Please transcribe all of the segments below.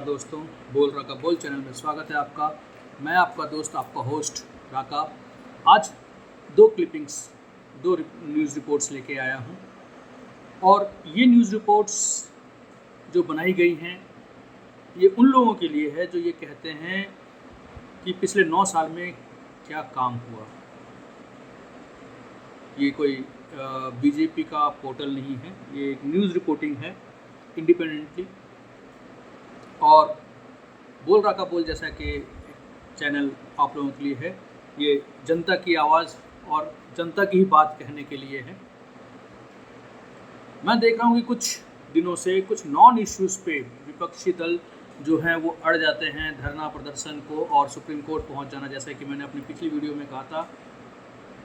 दोस्तों, बोल राका बोल चैनल में स्वागत है आपका। मैं आपका दोस्त, आपका होस्ट राका। आज दो न्यूज़ रिपोर्ट्स लेके आया हूँ और ये न्यूज़ रिपोर्ट्स जो बनाई गई हैं ये उन लोगों के लिए है जो ये कहते हैं कि पिछले 9 साल में क्या काम हुआ। ये कोई बीजेपी का पोर्टल नहीं है, ये एक न्यूज़ रिपोर्टिंग है इंडिपेंडेंटली। और बोल राका बोल जैसा कि चैनल आप लोगों के लिए है, ये जनता की आवाज़ और जनता की ही बात कहने के लिए है। मैं देख रहा हूँ कि कुछ दिनों से कुछ नॉन इश्यूज़ पे विपक्षी दल जो हैं वो अड़ जाते हैं धरना प्रदर्शन को और सुप्रीम कोर्ट पहुँच जाना। जैसा कि मैंने अपनी पिछली वीडियो में कहा था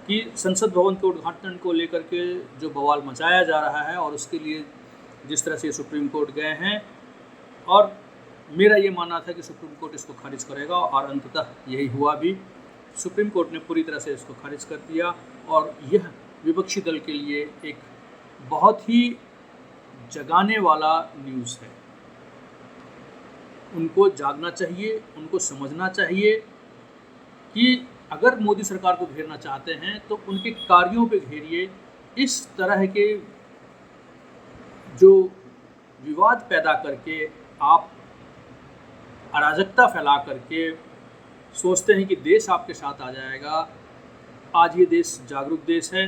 कि संसद भवन के उद्घाटन को लेकर के जो बवाल मचाया जा रहा है और उसके लिए जिस तरह से सुप्रीम कोर्ट गए हैं, और मेरा ये मानना था कि सुप्रीम कोर्ट इसको खारिज करेगा और अंततः यही हुआ भी। सुप्रीम कोर्ट ने पूरी तरह से इसको खारिज कर दिया और यह विपक्षी दल के लिए एक बहुत ही जगाने वाला न्यूज़ है। उनको जागना चाहिए, उनको समझना चाहिए कि अगर मोदी सरकार को घेरना चाहते हैं तो उनके कार्यों पे घेरिए। इस तरह के जो विवाद पैदा करके आप अराजकता फैला करके सोचते हैं कि देश आपके साथ आ जाएगा। आज ये देश जागरूक देश है,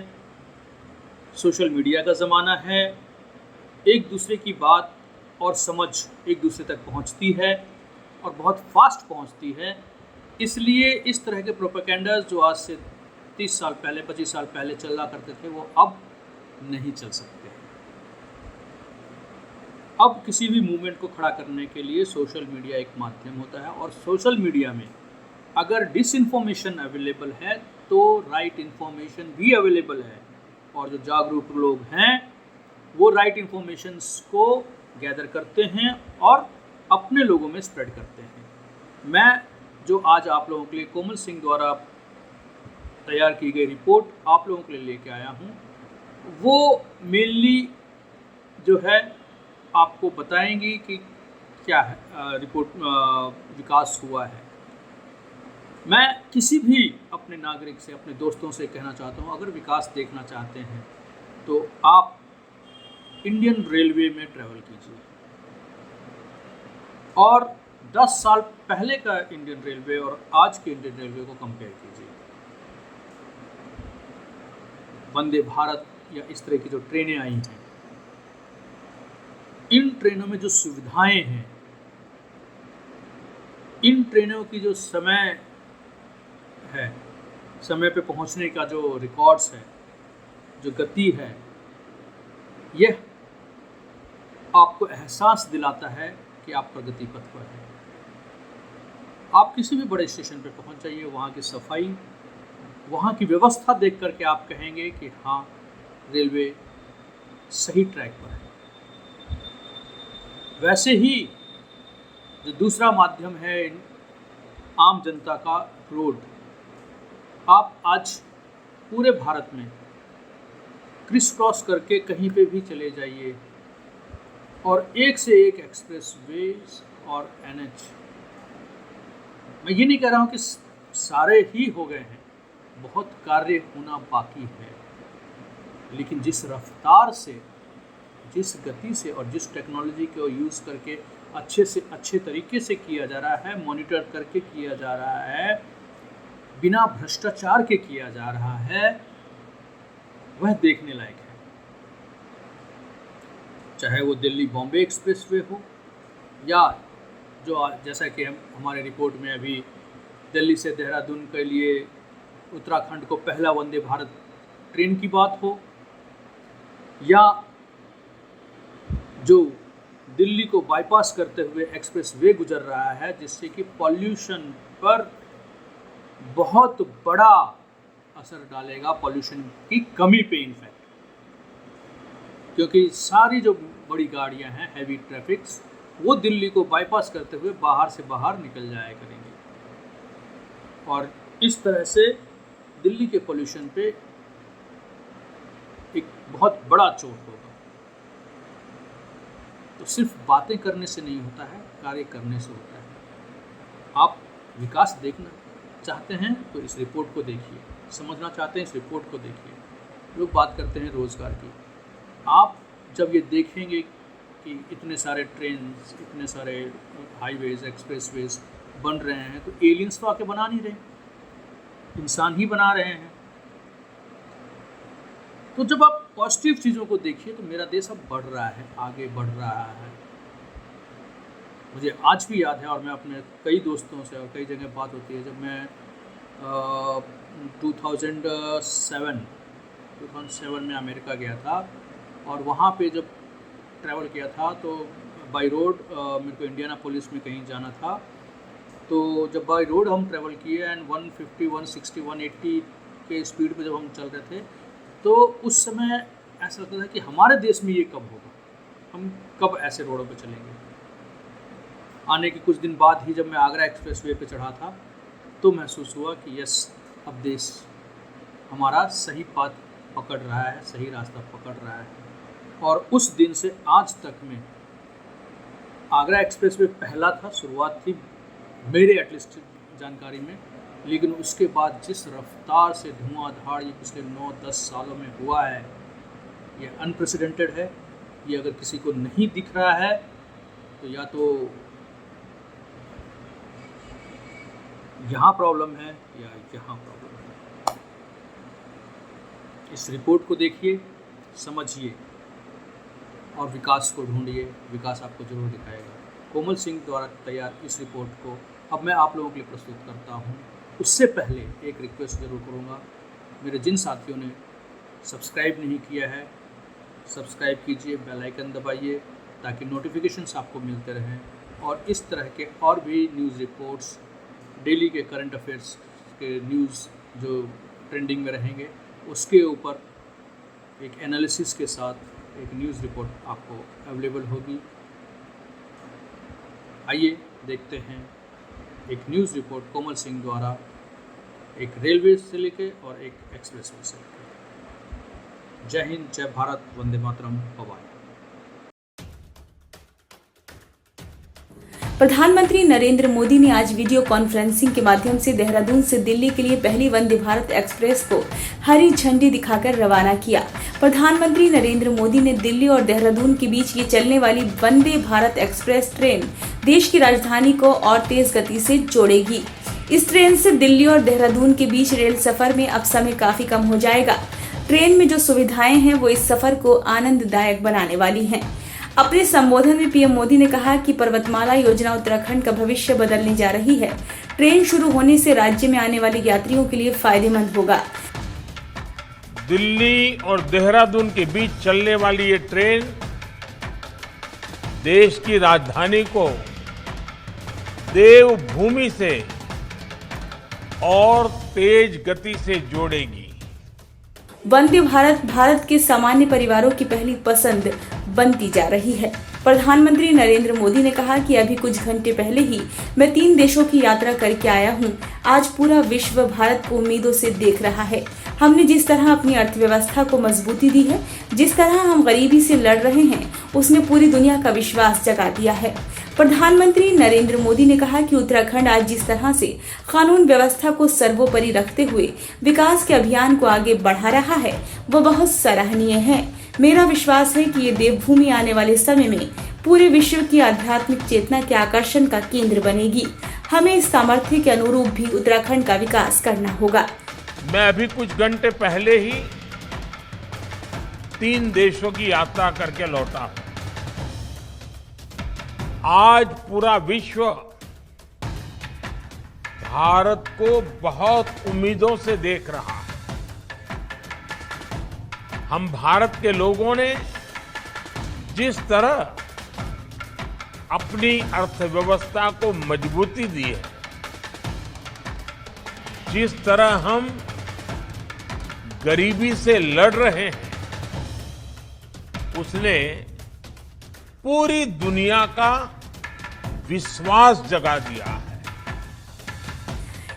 सोशल मीडिया का ज़माना है, एक दूसरे की बात और समझ एक दूसरे तक पहुंचती है और बहुत फास्ट पहुंचती है। इसलिए इस तरह के प्रोपेगेंडास जो आज से 30 साल पहले 25 साल पहले चला करते थे वो अब नहीं चल सकते। अब किसी भी मूवमेंट को खड़ा करने के लिए सोशल मीडिया एक माध्यम होता है और सोशल मीडिया में अगर डिसइंफॉर्मेशन अवेलेबल है तो राइट इन्फॉर्मेशन भी अवेलेबल है, और जो जागरूक लोग हैं वो राइट इन्फॉर्मेशंस को गैदर करते हैं और अपने लोगों में स्प्रेड करते हैं। मैं जो आज आप लोगों के लिए कोमल सिंह द्वारा तैयार की गई रिपोर्ट आप लोगों के लिए लेके आया हूँ, वो मेनली जो है आपको बताएंगी कि क्या है रिपोर्ट विकास हुआ है। मैं किसी भी अपने नागरिक से, अपने दोस्तों से कहना चाहता हूँ, अगर विकास देखना चाहते हैं तो आप इंडियन रेलवे में ट्रैवल कीजिए और 10 साल पहले का इंडियन रेलवे और आज के इंडियन रेलवे को कंपेयर कीजिए। वंदे भारत या इस तरह की जो ट्रेनें आई हैं, इन ट्रेनों में जो सुविधाएं हैं, इन ट्रेनों की जो समय है, समय पे पहुंचने का जो रिकॉर्ड्स है, जो गति है, यह आपको एहसास दिलाता है कि आप प्रगति पथ पर हैं। आप किसी भी बड़े स्टेशन पे पहुंच जाइए, वहाँ की सफाई, वहाँ की व्यवस्था देख करके आप कहेंगे कि हाँ, रेलवे सही ट्रैक पर है। वैसे ही जो दूसरा माध्यम है आम जनता का, रोड, आप आज पूरे भारत में क्रिस क्रॉस करके कहीं पे भी चले जाइए और एक से एक एक्सप्रेस वेज और NH। मैं ये नहीं कह रहा हूँ कि सारे ही हो गए हैं, बहुत कार्य होना बाकी है, लेकिन जिस रफ्तार से, जिस गति से और जिस टेक्नोलॉजी को यूज़ करके अच्छे से अच्छे तरीके से किया जा रहा है, मॉनिटर करके किया जा रहा है, बिना भ्रष्टाचार के किया जा रहा है, वह देखने लायक है। चाहे वो दिल्ली बॉम्बे एक्सप्रेसवे हो या जो जैसा कि हमारे रिपोर्ट में अभी दिल्ली से देहरादून के लिए उत्तराखंड को पहला वंदे भारत ट्रेन की बात हो, या जो दिल्ली को बाईपास करते हुए एक्सप्रेसवे गुजर रहा है, जिससे कि पॉल्यूशन पर बहुत बड़ा असर डालेगा, पॉल्यूशन की कमी पे इनफैक्ट, क्योंकि सारी जो बड़ी गाड़ियां हैं, हैवी ट्रैफिक्स, वो दिल्ली को बाईपास करते हुए बाहर से बाहर निकल जाया करेंगे और इस तरह से दिल्ली के पॉल्यूशन पे एक बहुत बड़ा चोट होगा। तो सिर्फ बातें करने से नहीं होता है, कार्य करने से होता है। आप विकास देखना चाहते हैं तो इस रिपोर्ट को देखिए, समझना चाहते हैं इस रिपोर्ट को देखिए। लोग बात करते हैं रोज़गार की, आप जब ये देखेंगे कि इतने सारे ट्रेन, इतने सारे हाईवेज, एक्सप्रेसवेज बन रहे हैं, तो एलियंस तो आके बना नहीं रहे, इंसान ही बना रहे हैं। तो जब आप पॉजिटिव चीज़ों को देखिए तो मेरा देश अब बढ़ रहा है, आगे बढ़ रहा है। मुझे आज भी याद है, और मैं अपने कई दोस्तों से और कई जगह बात होती है, जब मैं 2007 में अमेरिका गया था और वहाँ पे जब ट्रैवल किया था तो बाई रोड मेरे को इंडियानापोलिस में कहीं जाना था। तो जब बाई रोड हम ट्रैवल किए एंड 150, 160, 180 के स्पीड पे जब हम चल रहे थे, तो उस समय ऐसा लगता था कि हमारे देश में ये कब होगा, हम कब ऐसे रोडों पे चलेंगे। आने के कुछ दिन बाद ही जब मैं आगरा एक्सप्रेसवे पे चढ़ा था तो महसूस हुआ कि यस, अब देश हमारा सही पाथ पकड़ रहा है, सही रास्ता पकड़ रहा है। और उस दिन से आज तक में आगरा एक्सप्रेसवे पहला था, शुरुआत थी मेरे एटलीस्ट जानकारी में, लेकिन उसके बाद जिस रफ्तार से धुआंधार ये पिछले 9-10 सालों में हुआ है, ये अनप्रेसिडेंटेड है। ये अगर किसी को नहीं दिख रहा है तो या तो यहाँ प्रॉब्लम है या यहाँ प्रॉब्लम है। इस रिपोर्ट को देखिए, समझिए और विकास को ढूंढिए, विकास आपको जरूर दिखाएगा। कोमल सिंह द्वारा तैयार इस रिपोर्ट को अब मैं आप लोगों के लिए प्रस्तुत करता हूँ। उससे पहले एक रिक्वेस्ट ज़रूर करूँगा, मेरे जिन साथियों ने सब्सक्राइब नहीं किया है, सब्सक्राइब कीजिए, बेल आइकन दबाइए ताकि नोटिफिकेशंस आपको मिलते रहें। और इस तरह के और भी न्यूज़ रिपोर्ट्स, डेली के करंट अफेयर्स के न्यूज़ जो ट्रेंडिंग में रहेंगे, उसके ऊपर एक एनालिसिस के साथ एक न्यूज़ रिपोर्ट आपको अवेलेबल होगी। आइए देखते हैं एक न्यूज़ रिपोर्ट कोमल सिंह द्वारा, एक रेलवे से लेके और एक एक्सप्रेसवे से लेके। जय हिंद, जय भारत, वंदे मातरम, बाय। प्रधानमंत्री नरेंद्र मोदी ने आज वीडियो कॉन्फ्रेंसिंग के माध्यम से देहरादून से दिल्ली के लिए पहली वंदे भारत एक्सप्रेस को हरी झंडी दिखाकर रवाना किया। प्रधानमंत्री नरेंद्र मोदी ने दिल्ली और देहरादून के बीच ये चलने वाली वंदे भारत एक्सप्रेस ट्रेन देश की राजधानी को और तेज गति से जोड़ेगी। इस ट्रेन से दिल्ली और देहरादून के बीच रेल सफर में अब समय काफी कम हो जाएगा। ट्रेन में जो सुविधाएं हैं वो इस सफर को आनंददायक बनाने वाली हैं। अपने संबोधन में पीएम मोदी ने कहा कि पर्वतमाला योजना उत्तराखंड का भविष्य बदलने जा रही है। ट्रेन शुरू होने से राज्य में आने वाले यात्रियों के लिए फायदेमंद होगा। दिल्ली और देहरादून के बीच चलने वाली ये ट्रेन देश की राजधानी को देवभूमि से और तेज गति से जोड़ेगी। वंदे भारत भारत के सामान्य परिवारों की पहली पसंद बनती जा रही है। प्रधानमंत्री नरेंद्र मोदी ने कहा कि अभी कुछ घंटे पहले ही मैं 3 देशों की यात्रा करके आया हूं। आज पूरा विश्व भारत को उम्मीदों से देख रहा है। हमने जिस तरह अपनी अर्थव्यवस्था को मजबूती दी है, जिस तरह हम गरीबी से लड़ रहे हैं, उसने पूरी दुनिया का विश्वास जगा दिया है। प्रधानमंत्री नरेंद्र मोदी ने कहा कि उत्तराखंड आज जिस तरह से कानून व्यवस्था को सर्वोपरि रखते हुए विकास के अभियान को आगे बढ़ा रहा है, वो बहुत सराहनीय है। मेरा विश्वास है कि ये देवभूमि आने वाले समय में पूरे विश्व की आध्यात्मिक चेतना के आकर्षण का केंद्र बनेगी। हमें इस सामर्थ्य के अनुरूप भी उत्तराखंड का विकास करना होगा। मैं अभी कुछ घंटे पहले ही 3 देशों की यात्रा करके लौटा हूं। आज पूरा विश्व भारत को बहुत उम्मीदों से देख रहा है। हम भारत के लोगों ने जिस तरह अपनी अर्थव्यवस्था को मजबूती दी है, जिस तरह हम गरीबी से लड़ रहे हैं, उसने पूरी दुनिया का विश्वास जगा दिया है।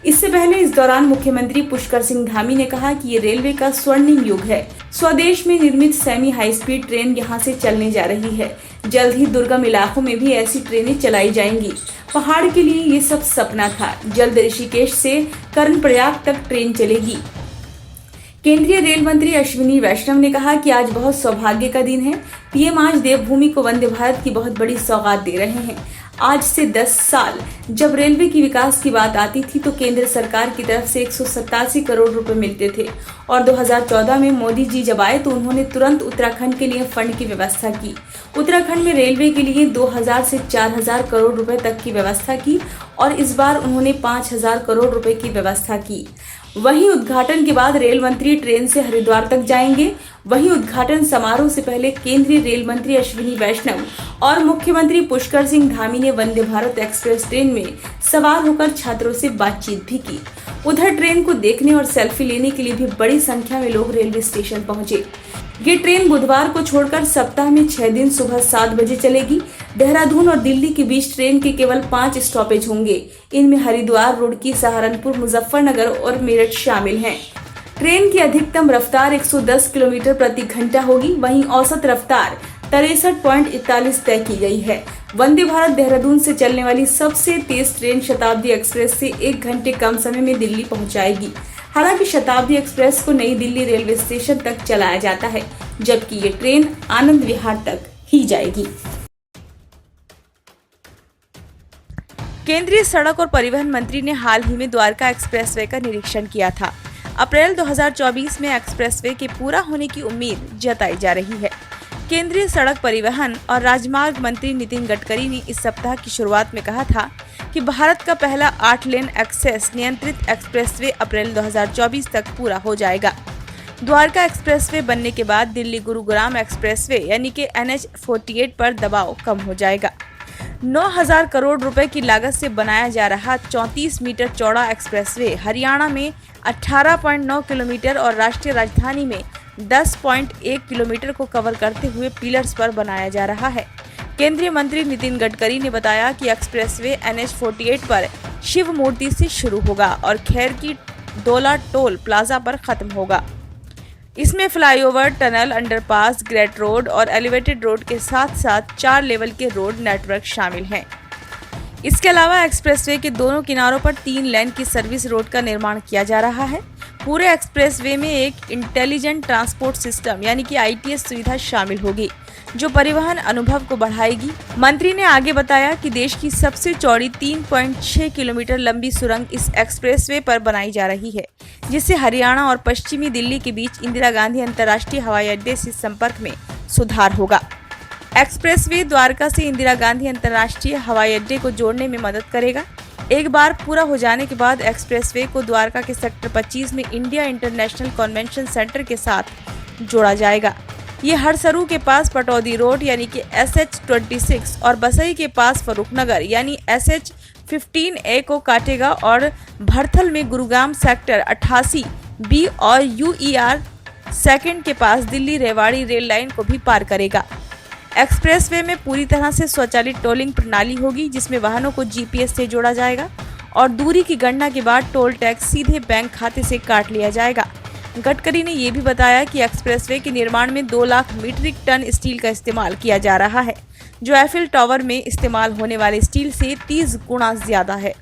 इससे पहले इस दौरान मुख्यमंत्री पुष्कर सिंह धामी ने कहा कि ये रेलवे का स्वर्णिम युग है। स्वदेश में निर्मित सेमी हाई स्पीड ट्रेन यहां से चलने जा रही है। जल्द ही दुर्गम इलाकों में भी ऐसी ट्रेनें चलाई जाएंगी। पहाड़ के लिए ये सब सपना था। जल्द ऋषिकेश से कर्णप्रयाग तक ट्रेन चलेगी। केंद्रीय रेल मंत्री अश्विनी वैष्णव ने कहा कि आज बहुत सौभाग्य का दिन है। पीएम आज देवभूमि को वंदे भारत की बहुत बड़ी सौगात दे रहे हैं। आज से 10 साल जब रेलवे की विकास की बात आती थी तो केंद्र सरकार की तरफ से 187 करोड़ रुपए मिलते थे और 2014 में मोदी जी जब आए तो उन्होंने तुरंत उत्तराखंड के लिए फंड की व्यवस्था की। उत्तराखंड में रेलवे के लिए 2000 से 4000 करोड़ रुपए तक की व्यवस्था की और इस बार उन्होंने 5000 करोड़ रुपए की व्यवस्था की। वहीं उद्घाटन के बाद रेल मंत्री ट्रेन से हरिद्वार तक जाएंगे। वहीं उद्घाटन समारोह से पहले केंद्रीय रेल मंत्री अश्विनी वैष्णव और मुख्यमंत्री पुष्कर सिंह धामी ने वंदे भारत एक्सप्रेस ट्रेन में सवार होकर छात्रों से बातचीत भी की। उधर ट्रेन को देखने और सेल्फी लेने के लिए भी बड़ी संख्या में लोग रेलवे स्टेशन पहुंचे। ये ट्रेन बुधवार को छोड़कर सप्ताह में 6 दिन सुबह 7 बजे चलेगी। देहरादून और दिल्ली के बीच ट्रेन के केवल 5 स्टॉपेज होंगे। इनमें हरिद्वार, रुड़की, सहारनपुर, मुजफ्फरनगर और मेरठ शामिल हैं। ट्रेन की अधिकतम रफ्तार 110 किलोमीटर प्रति घंटा होगी। वहीं औसत रफ्तार 63.41 तय की गई है। वंदे भारत देहरादून से चलने वाली सबसे तेज ट्रेन शताब्दी एक्सप्रेस से 1 घंटे कम समय में दिल्ली पहुंच जाएगी। हालांकि शताब्दी एक्सप्रेस को नई दिल्ली रेलवे स्टेशन तक चलाया जाता है, जबकि ये ट्रेन आनंद विहार तक ही जाएगी। केंद्रीय सड़क और परिवहन मंत्री ने हाल ही में द्वारका एक्सप्रेसवे का निरीक्षण किया था। अप्रैल 2024 में एक्सप्रेसवे के पूरा होने की उम्मीद जताई जा रही है। केंद्रीय सड़क परिवहन और राजमार्ग मंत्री नितिन गडकरी ने इस सप्ताह की शुरुआत में कहा था कि भारत का पहला 8 लेन एक्सेस नियंत्रित एक्सप्रेसवे अप्रैल 2024 तक पूरा हो जाएगा। द्वारका एक्सप्रेसवे बनने के बाद दिल्ली गुरुग्राम एक्सप्रेसवे यानी कि NH-48 पर दबाव कम हो जाएगा। 9000 करोड़ रुपए की लागत से बनाया जा रहा 34 मीटर चौड़ा एक्सप्रेसवे हरियाणा में 18.9 किलोमीटर और राष्ट्रीय राजधानी में 10.1 किलोमीटर को कवर करते हुए पिलर्स पर बनाया जा रहा है। केंद्रीय मंत्री नितिन गडकरी ने बताया कि एक्सप्रेसवे NH-48 पर शिव मूर्ति से शुरू होगा और खैर की डोला टोल प्लाजा पर खत्म होगा। इसमें flyover, tunnel, underpass, great road और एलिवेटेड रोड के साथ साथ 4 लेवल के रोड नेटवर्क शामिल हैं। इसके अलावा एक्सप्रेसवे के दोनों किनारों पर 3 लेन की सर्विस रोड का निर्माण किया जा रहा है। पूरे एक्सप्रेसवे में एक इंटेलिजेंट ट्रांसपोर्ट सिस्टम यानी कि ITS सुविधा शामिल होगी, जो परिवहन अनुभव को बढ़ाएगी। मंत्री ने आगे बताया कि देश की सबसे चौड़ी 3.6 किलोमीटर लंबी सुरंग इस एक्सप्रेसवे पर बनाई जा रही है, जिससे हरियाणा और पश्चिमी दिल्ली के बीच इंदिरा गांधी अंतर्राष्ट्रीय हवाई अड्डे से संपर्क में सुधार होगा। एक्सप्रेसवे द्वारका से इंदिरा गांधी अंतर्राष्ट्रीय हवाई अड्डे को जोड़ने में मदद करेगा। एक बार पूरा हो जाने के बाद एक्सप्रेसवे को द्वारका के सेक्टर 25 में इंडिया इंटरनेशनल कन्वेंशन सेंटर के साथ जोड़ा जाएगा। ये हरसरू के पास पटौदी रोड यानी कि SH-26 और बसई के पास फरूखनगर यानी SH-15A को काटेगा और भरथल में गुरुग्राम सेक्टर 88B और UER सेकंड के पास दिल्ली रेवाड़ी रेल लाइन को भी पार करेगा। एक्सप्रेसवे में पूरी तरह से स्वचालित टोलिंग प्रणाली होगी, जिसमें वाहनों को GPS से जोड़ा जाएगा और दूरी की गणना के बाद टोल टैक्स सीधे बैंक खाते से काट लिया जाएगा। गडकरी ने यह भी बताया कि एक्सप्रेसवे के निर्माण में 2 लाख मीट्रिक टन स्टील का इस्तेमाल किया जा रहा है, जो एफिल टावर में इस्तेमाल होने वाले स्टील से 30 गुना ज्यादा है।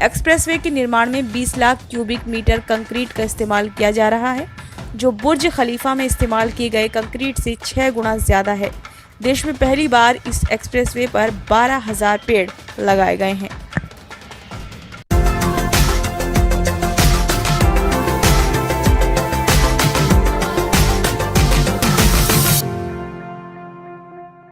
एक्सप्रेसवे के निर्माण में 20 लाख क्यूबिक मीटर कंक्रीट का इस्तेमाल किया जा रहा है, जो बुर्ज खलीफा में इस्तेमाल किए गए कंक्रीट से 6 गुना ज्यादा है। देश में पहली बार इस एक्सप्रेसवे पर 12,000 पेड़ लगाए गए हैं।